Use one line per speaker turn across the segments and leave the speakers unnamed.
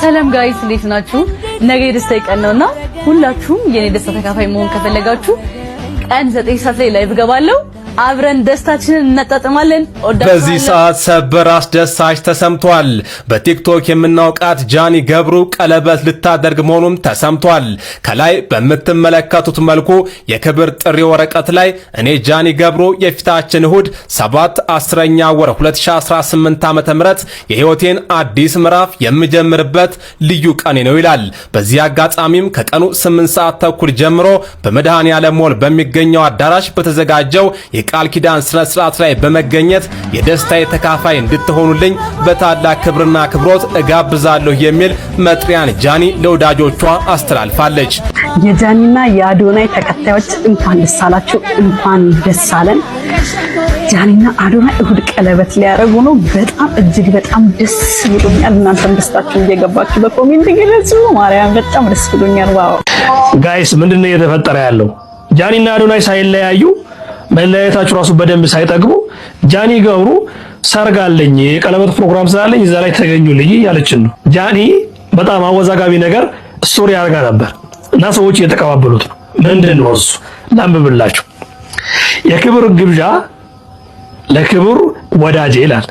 ሰላም ጋይስ እንዴት ናችሁ? ነገ የደስታ ቀን ነውና ሁላችሁም የኔ ደስታ ተካፋይ መሆን ከፈለጋችሁ ቀን 9 ሰዓት ላይ ላይቭ ገባለሁ። አብረን ደስታችንን እናጣጥማለን።
በዚህ ሰዓት ሰበር አስደሳች ተሰምቷል። በቲክቶክ የምናውቃት ጃኒ ገብሩ ቀለበት ልታደርግ መሆኑም ተሰምቷል። ከላይ በምትመለከቱት መልኩ የክብር ጥሪ ወረቀት ላይ እኔ ጃኒ ገብሩ የፊታችን እሁድ 7/10ኛ ወር 2018 ዓ.ም የህይወቴን አዲስ ምዕራፍ የምጀምርበት ልዩ ቀኔ ነው ይላል። በዚህ አጋጣሚም ከቀኑ 8 ሰዓት ተኩል ጀምሮ በመድኃኔዓለም ሞል በሚገኘው አዳራሽ በተዘጋጀው ቃል ኪዳን ስነ ስርዓት ላይ በመገኘት የደስታዬ ተካፋይ እንድትሆኑልኝ በታላቅ ክብርና ክብሮት እጋብዛለሁ የሚል መጥሪያን ጃኒ ለወዳጆቿ አስተላልፋለች።
የጃኒና የአዶናይ ተከታዮች እንኳን ደስ አላችሁ፣ እንኳን ደስ አለን። ጃኒና አዶናይ እሁድ ቀለበት ሊያደርጉ ነው። በጣም እጅግ በጣም ደስ ብሎኛል። እናንተም ደስታችሁን እየገባችሁ በኮሜንት ግለጹ። ማርያም በጣም ደስ ብሎኛል። ዋው
ጋይስ ምንድነው እየተፈጠረ ያለው? ጃኒና አዶናይ ሳይለያዩ መለያየታችሁ ራሱ በደንብ ሳይጠግቡ ጃኒ ገብሩ ሰርግ አለኝ የቀለበት ፕሮግራም ስላለኝ እዛ ላይ ተገኙልኝ ያለችን ነው። ጃኒ በጣም አወዛጋቢ ነገር ስቶሪ አድርጋ ነበር እና ሰዎች እየተቀባበሉት ነው። ምንድነው እሱ? ላንብብላችሁ። የክብር ግብዣ ለክብር ወዳጄ ይላል።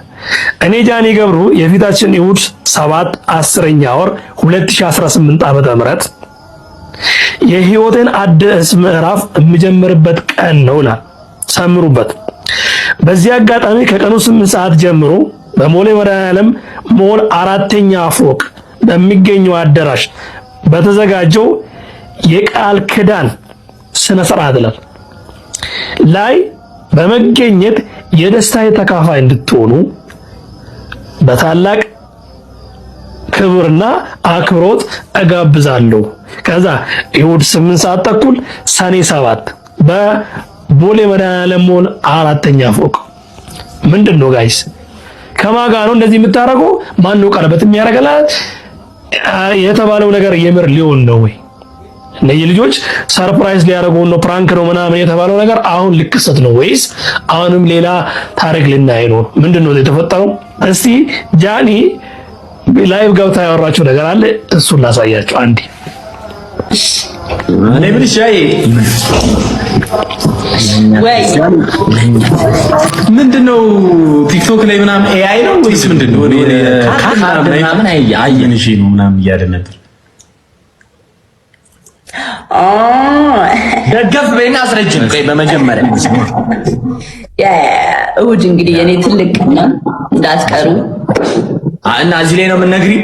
እኔ ጃኒ ገብሩ የፊታችን እሁድ 7/10ኛ ወር 2018 ዓ.ም የህይወቴን አዲስ ምዕራፍ የምጀምርበት ቀን ነውና ሰምሩበት። በዚህ አጋጣሚ ከቀኑ 8 ሰዓት ጀምሮ በቦሌ መድኃኔዓለም ሞል 4ኛ ፎቅ በሚገኘው አዳራሽ በተዘጋጀው የቃል ኪዳን ስነ ስርዓት ላይ በመገኘት የደስታዬ ተካፋይ እንድትሆኑ በታላቅ ክብርና አክብሮት እጋብዛለሁ። ከዛ እሁድ 8 ሰዓት ተኩል ሰኔ 7 በቦሌ መድኃኔዓለም ሞል 4ኛ ፎቅ። ምንድነው ጋይስ? ከማን ጋር ነው እንደዚህ የምታረገው? ማን ነው ቀለበት የሚያረጋላት? የተባለው ነገር የምር ሊሆን ነው ወይ? እነዚህ ልጆች ሰርፕራይዝ ሊያረጉ ነው፣ ፕራንክ ነው ምናምን የተባለው ነገር አሁን ሊከሰት ነው ወይስ አሁንም ሌላ ታሪክ ልናይ ነው? ምንድነው የተፈጠረው? እስቲ ጃኒ ላይቭ ገብታ ያወራችሁ ነገር አለ፣ እሱን ላሳያችሁ አንዴ።
እኔ ብልሽ ያይ
ወይ
ምንድነው ቲክቶክ ላይ ምናምን ኤአይ ነው ወይስ ምንድነው? ምናምን አየንሽ ነው ምናምን እያለ ነበር። ደገፍ በይና አስረጅኝ። ቆይ በመጀመሪያ
እሁድ እንግዲህ የኔ ትልቅ ነው እንዳትቀሩ
እና እዚህ ላይ ነው የምንነግሪው።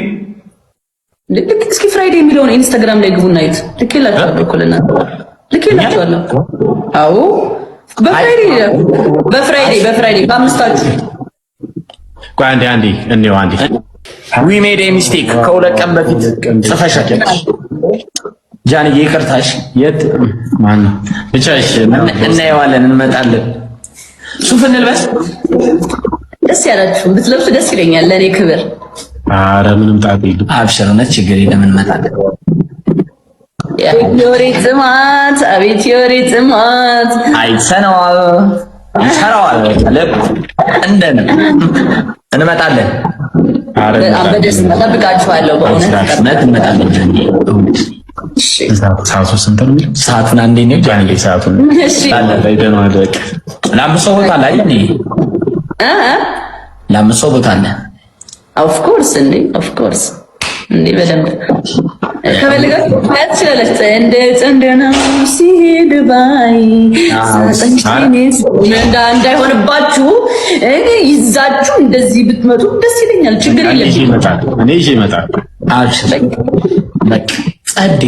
ልክ እስኪ ፍራይዴ የሚለውን ኢንስታግራም ላይ ግቡና እዩት። ልኬላችኋለሁ እኮ ለእናንተ ልኬላችኋለሁ። አዎ በፍራይዴ በአምስታችሁ።
ቆይ አንዴ እንየው። አንዴ ዊ ሜድ ኤ ሚስቴክ ከሁለት ቀን በፊት ጽፈሻል ጃኒ፣ ይቅርታሽ። የት ማን ብቻሽ እናየዋለን፣ እንመጣለን። ሱፍ እንልበስ።
ደስ ያላችሁ ብትለብሱ ደስ ይለኛል ለኔ ክብር።
አረ ምንም ጣጣ የለም። አብሽር ነው ችግር የለም፣ እንመጣለን።
የወሬ ጥማት አቤት የወሬ ጥማት
አይሰናዋል እንደነ እንመጣለን። አረ
በደስታ እጠብቃችኋለሁ። በእውነት
እንመጣለን። ሰዓቱ ስንት ነው? ሰዓቱን አንዴ ነው ጃኒ ሰዓቱን። እሺ አለ ደህና ደቅ ለአምስት ሰው ቦታ ላይ እኔ ለአምስት ሰው ቦታ አለ።
ኦፍ ኮርስ እንዴ በደንብ ከበለጋችሁ ታችላለች። እንደና ሲሄድ ባይ እንዳይሆንባችሁ ይዛችሁ እንደዚህ ብትመጡ ደስ ይለኛል። ችግር የለም።
እኔ ይዤ እመጣለሁ። አብሽር በቃ ጸዴ